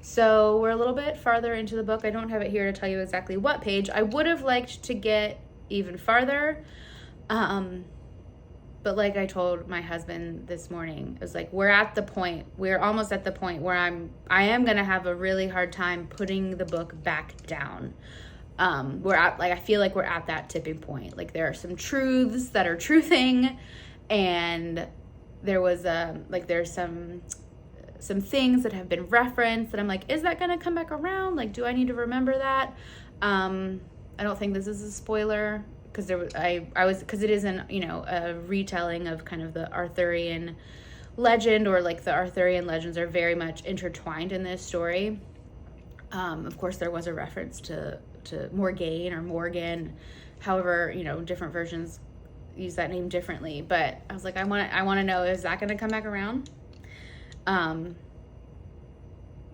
So we're a little bit farther into the book. I don't have it here to tell you exactly what page. I would have liked to get even farther. But like I told my husband this morning, it was like, we're almost at the point where I am going to have a really hard time putting the book back down. we're at, like, I feel like we're at that tipping point. Like, there are some truths that are truthing, and there was like, there's some things that have been referenced that I'm like, is that gonna come back around? Like, do I need to remember that? I don't think this is a spoiler, because because it isn't, you know, a retelling of kind of the Arthurian legend, or like the Arthurian legends are very much intertwined in this story. Of course, there was a reference to Morgaine or Morgan, however, you know, different versions use that name differently. But I was like, I want to know, is that going to come back around?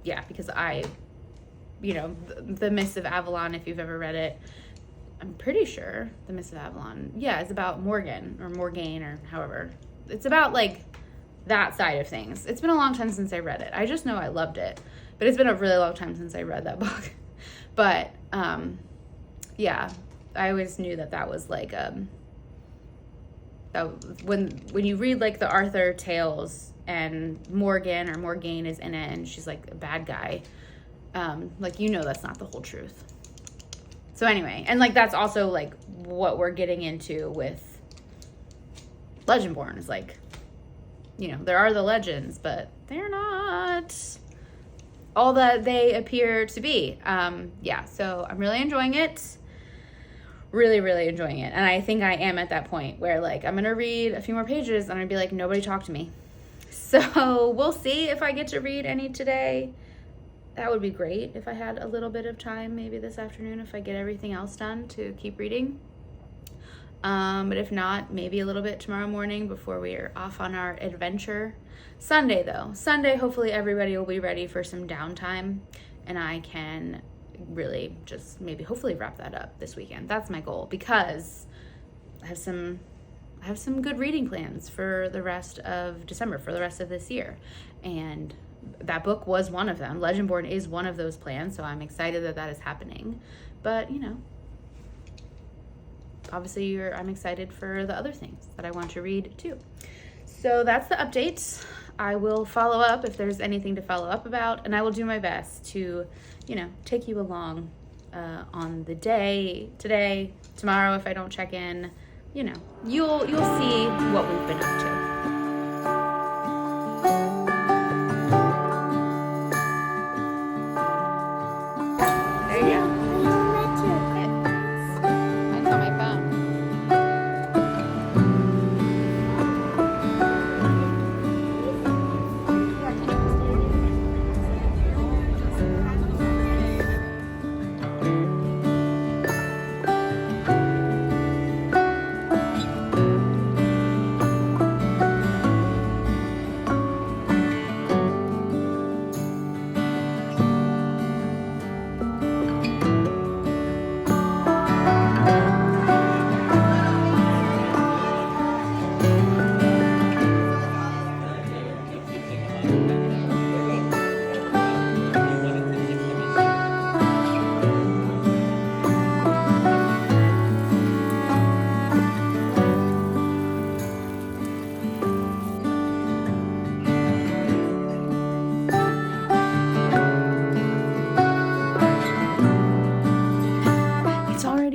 Yeah, because you know, the Mists of Avalon, if you've ever read it, I'm pretty sure the Mists of Avalon, yeah, it's about Morgan or Morgaine, or however. It's about like that side of things. It's been a long time since I read it. I just know I loved it, but it's been a really long time since I read that book. But yeah, I always knew that was like that when you read like the Arthur tales and Morgan or Morgaine is in it and she's like a bad guy, like, you know, that's not the whole truth. So anyway, and like that's also like what we're getting into with Legendborn, is like, you know, there are the legends, but they're not all that they appear to be. Yeah, so I'm really enjoying it. Really, really enjoying it. And I think I am at that point where like I'm going to read a few more pages and I'm going to be like, nobody talk to me. So we'll see if I get to read any today. That would be great if I had a little bit of time, maybe this afternoon, if I get everything else done, to keep reading. But if not, maybe a little bit tomorrow morning before we are off on our adventure. Sunday, though. Sunday, hopefully everybody will be ready for some downtime, and I can really just maybe hopefully wrap that up this weekend. That's my goal, because I have some good reading plans for the rest of December, for the rest of this year. And that book was one of them. Legendborn is one of those plans, so I'm excited that is happening. But, you know, obviously I'm excited for the other things that I want to read too. So that's the update. I will follow up if there's anything to follow up about, and I will do my best to, you know, take you along on the day, today, tomorrow if I don't check in. You know, you'll see what we've been up to.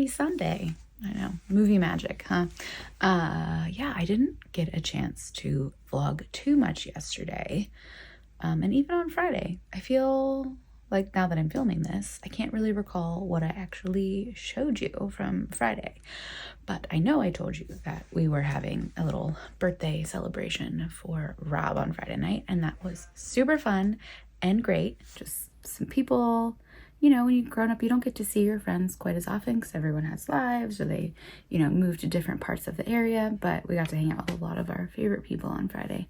Sunday. I know, movie magic, huh? Yeah, I didn't get a chance to vlog too much yesterday, and even on Friday. I feel like now that I'm filming this, I can't really recall what I actually showed you from Friday, but I know I told you that we were having a little birthday celebration for Rob on Friday night, and that was super fun and great. Just some people, you know, when you've grown up, you don't get to see your friends quite as often because everyone has lives, or they, you know, move to different parts of the area. But we got to hang out with a lot of our favorite people on Friday,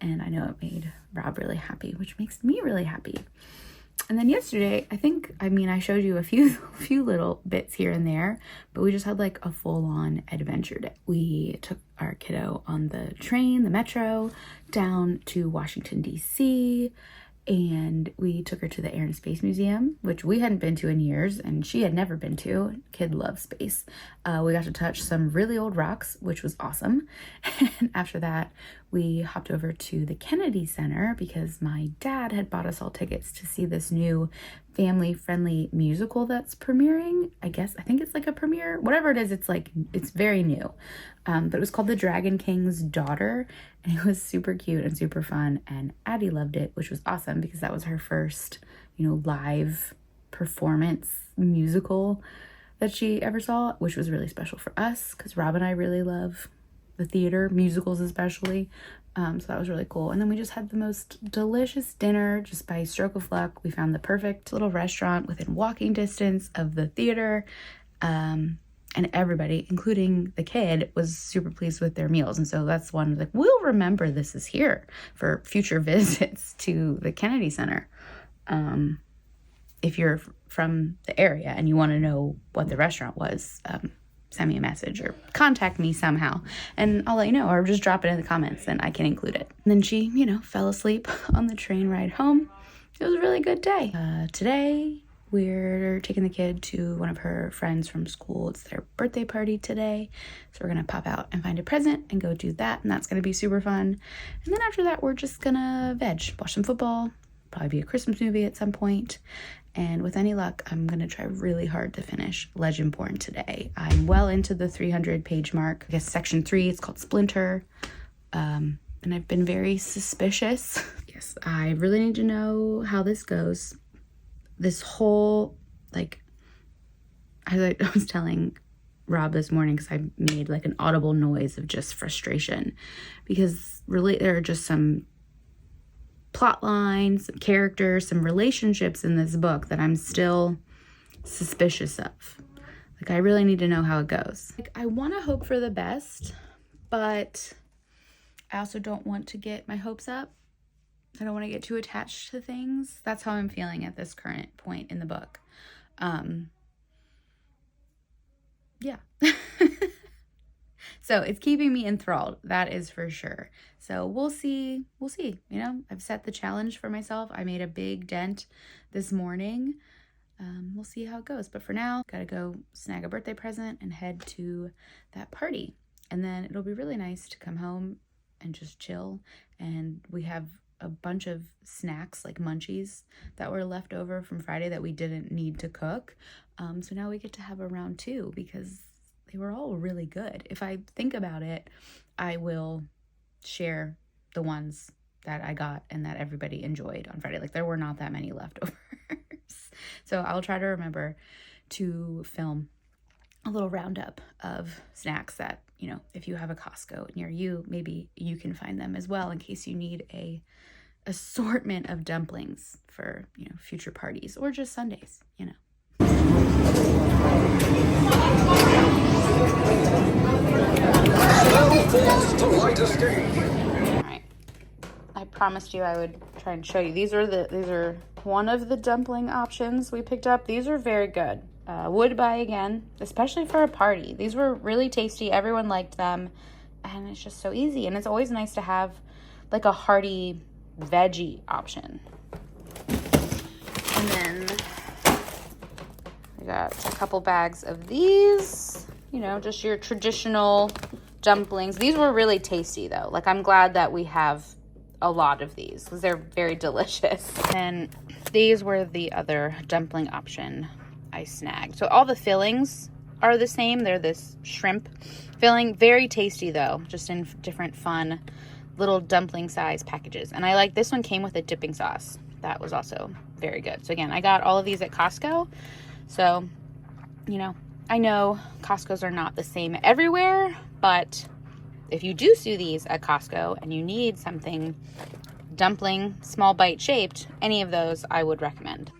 and I know it made Rob really happy, which makes me really happy. And then yesterday, I showed you a few little bits here and there, but we just had like a full-on adventure day. We took our kiddo on the train, the metro, down to Washington, D.C., and we took her to the Air and Space Museum, which we hadn't been to in years, and she had never been to. Kid loves space. We got to touch some really old rocks, which was awesome. And after that, we hopped over to the Kennedy Center because my dad had bought us all tickets to see this new family-friendly musical that's premiering. I think it's like a premiere. Whatever it is, it's like, it's very new. But it was called The Dragon King's Daughter, and it was super cute and super fun, and Addie loved it, which was awesome because that was her first, live performance musical that she ever saw, which was really special for us because Rob and I really love the theater, musicals especially. So that was really cool. And then we just had the most delicious dinner just by stroke of luck. We found the perfect little restaurant within walking distance of the theater. And everybody, including the kid, was super pleased with their meals. And so that's one, like, we'll remember this is here for future visits to the Kennedy Center. If you're from the area and you want to know what the restaurant was, send me a message or contact me somehow and I'll let you know, or just drop it in the comments and I can include it. And then she, fell asleep on the train ride home. It was a really good day. Today, we're taking the kid to one of her friends from school. It's their birthday party today. So we're going to pop out and find a present and go do that. And that's going to be super fun. And then after that, we're just going to watch some football, probably be a Christmas movie at some point. And with any luck, I'm going to try really hard to finish Legendborn today. I'm well into the 300-page mark. I guess section 3, it's called Splinter. And I've been very suspicious. Yes, I really need to know how this goes. This whole, I was telling Rob this morning because I made like an audible noise of just frustration. Because really, there are just some plot lines, some characters, some relationships in this book that I'm still suspicious of. I really need to know how it goes. I want to hope for the best, but I also don't want to get my hopes up. I don't want to get too attached to things. That's how I'm feeling at this current point in the book. Yeah. So it's keeping me enthralled. That is for sure. So we'll see. I've set the challenge for myself. I made a big dent this morning. We'll see how it goes. But for now, gotta go snag a birthday present and head to that party. And then it'll be really nice to come home and just chill. And we have a bunch of snacks like munchies that were left over from Friday that we didn't need to cook. So now we get to have a round 2 because they were all really good. If I think about it, I will share the ones that I got and that everybody enjoyed on Friday. There were not that many leftovers. So I'll try to remember to film a little roundup of snacks that, if you have a Costco near you, maybe you can find them as well in case you need a assortment of dumplings for, future parties or just Sundays, Alright, I promised you I would try and show you. These are one of the dumpling options we picked up. These are very good. Would buy again, especially for a party. These were really tasty. Everyone liked them, and it's just so easy. And it's always nice to have a hearty veggie option. And then we got a couple bags of these, just your traditional dumplings. These were really tasty though. I'm glad that we have a lot of these because they're very delicious. And these were the other dumpling option I snagged. So all the fillings are the same. They're this shrimp filling. Very tasty though, just in different fun little dumpling size packages. And I like this one came with a dipping sauce. That was also very good. So again, I got all of these at Costco. So, I know Costco's are not the same everywhere, but if you do see these at Costco and you need something dumpling, small bite shaped, any of those I would recommend.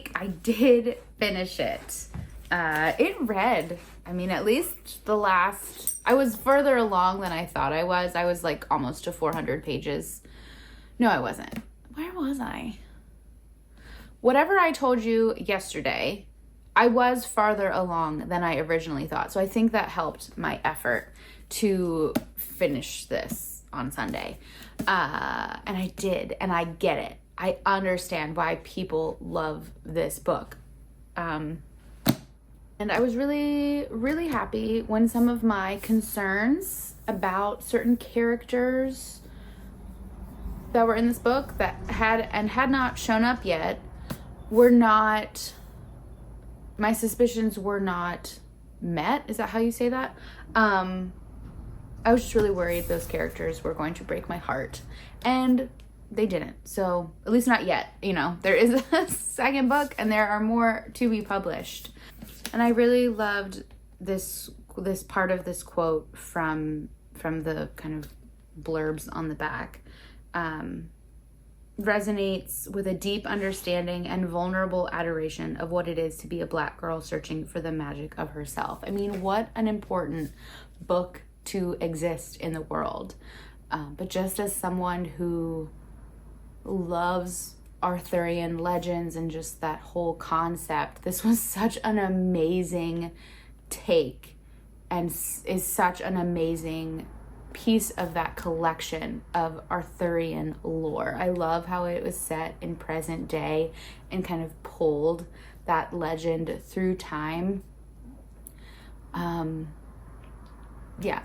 week, I did finish it. It read, I mean, at least I was further along than I thought I was. I was like almost to 400 pages. No, I wasn't. Where was I? Whatever I told you yesterday, I was farther along than I originally thought. So I think that helped my effort to finish this on Sunday. And I did, and I get it. I understand why people love this book. And I was really, really happy when some of my concerns about certain characters that were in this book that had not shown up yet my suspicions were not met. Is that how you say that? I was just really worried those characters were going to break my heart, and they didn't. So at least not yet. There is a second book and there are more to be published. And I really loved this part of this quote from the kind of blurbs on the back. Resonates with a deep understanding and vulnerable adoration of what it is to be a Black girl searching for the magic of herself. I mean, what an important book to exist in the world. But just as someone who loves Arthurian legends and just that whole concept, this was such an amazing take and is such an amazing piece of that collection of Arthurian lore. I love how it was set in present day and kind of pulled that legend through time.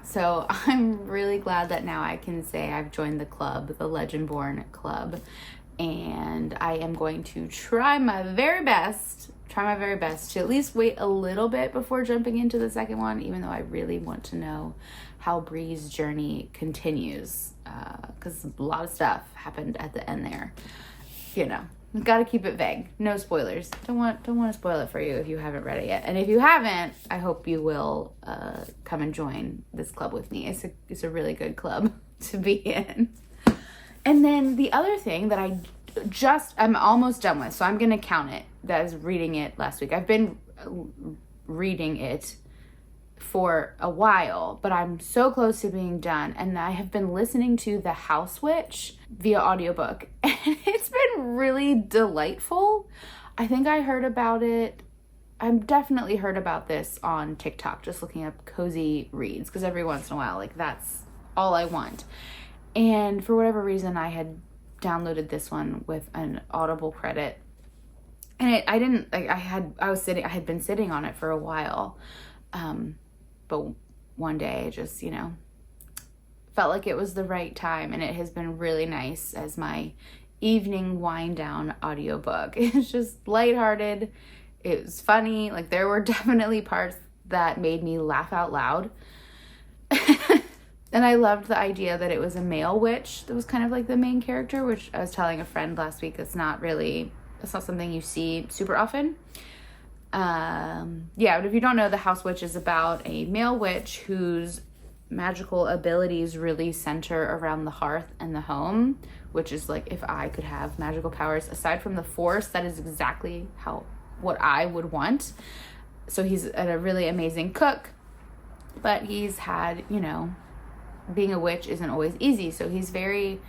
So I'm really glad that now I can say I've joined the club, the Legendborn club, and I am going to try my very best to at least wait a little bit before jumping into the second one, even though I really want to know how Bree's journey continues, because a lot of stuff happened at the end there. Got to keep it vague. No spoilers. Don't want to spoil it for you if you haven't read it yet. And if you haven't, I hope you will come and join this club with me. It's a really good club to be in. And then the other thing that I'm almost done with, so I'm going to count it as reading it last week. I've been reading it for a while, but I'm so close to being done, and I have been listening to The House Witch via audiobook, and it's been really delightful. I think I heard about it. I've definitely heard about this on TikTok, just looking up cozy reads, because every once in a while, that's all I want. And for whatever reason, I had downloaded this one with an Audible credit, and I had been sitting on it for a while. But one day I just, felt like it was the right time, and it has been really nice as my evening wind down audiobook. It's just lighthearted. It was funny. There were definitely parts that made me laugh out loud. And I loved the idea that it was a male witch that was kind of like the main character, which I was telling a friend last week, it's not something you see super often. But if you don't know, The House Witch is about a male witch whose magical abilities really center around the hearth and the home, which is if I could have magical powers aside from the force, that is exactly what I would want. So he's a really amazing cook, but he's had, being a witch isn't always easy. So he's very,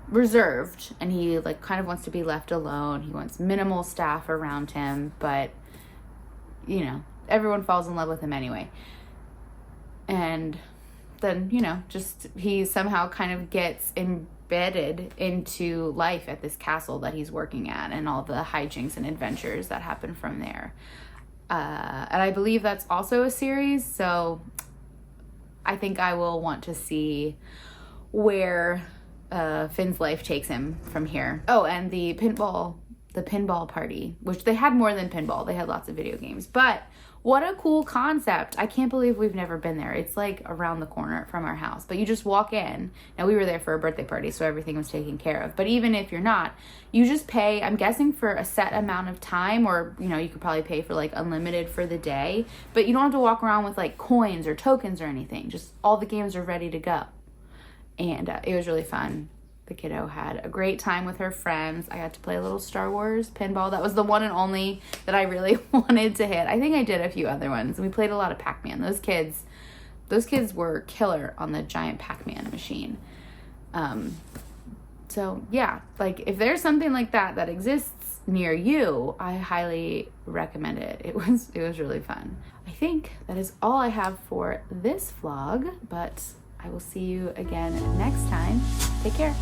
reserved, and he kind of wants to be left alone. He wants minimal staff around him, but everyone falls in love with him anyway. And then just he somehow kind of gets embedded into life at this castle that he's working at, and all the hijinks and adventures that happen from there. And I believe that's also a series, so I think I will want to see where Finn's life takes him from here. Oh, and the pinball party, which they had more than pinball. They had lots of video games. But what a cool concept. I can't believe we've never been there. It's around the corner from our house. But you just walk in. Now, we were there for a birthday party, so everything was taken care of. But even if you're not, you just pay, I'm guessing, for a set amount of time, or, you could probably pay for unlimited for the day. But you don't have to walk around with coins or tokens or anything. Just all the games are ready to go. And it was really fun. The kiddo had a great time with her friends. I got to play a little Star Wars pinball. That was the one and only that I really wanted to hit. I think I did a few other ones. We played a lot of Pac-Man. Those kids were killer on the giant Pac-Man machine. So yeah, like if there's something like that that exists near you, I highly recommend it. It was really fun. I think that is all I have for this vlog, but I will see you again next time. Take care.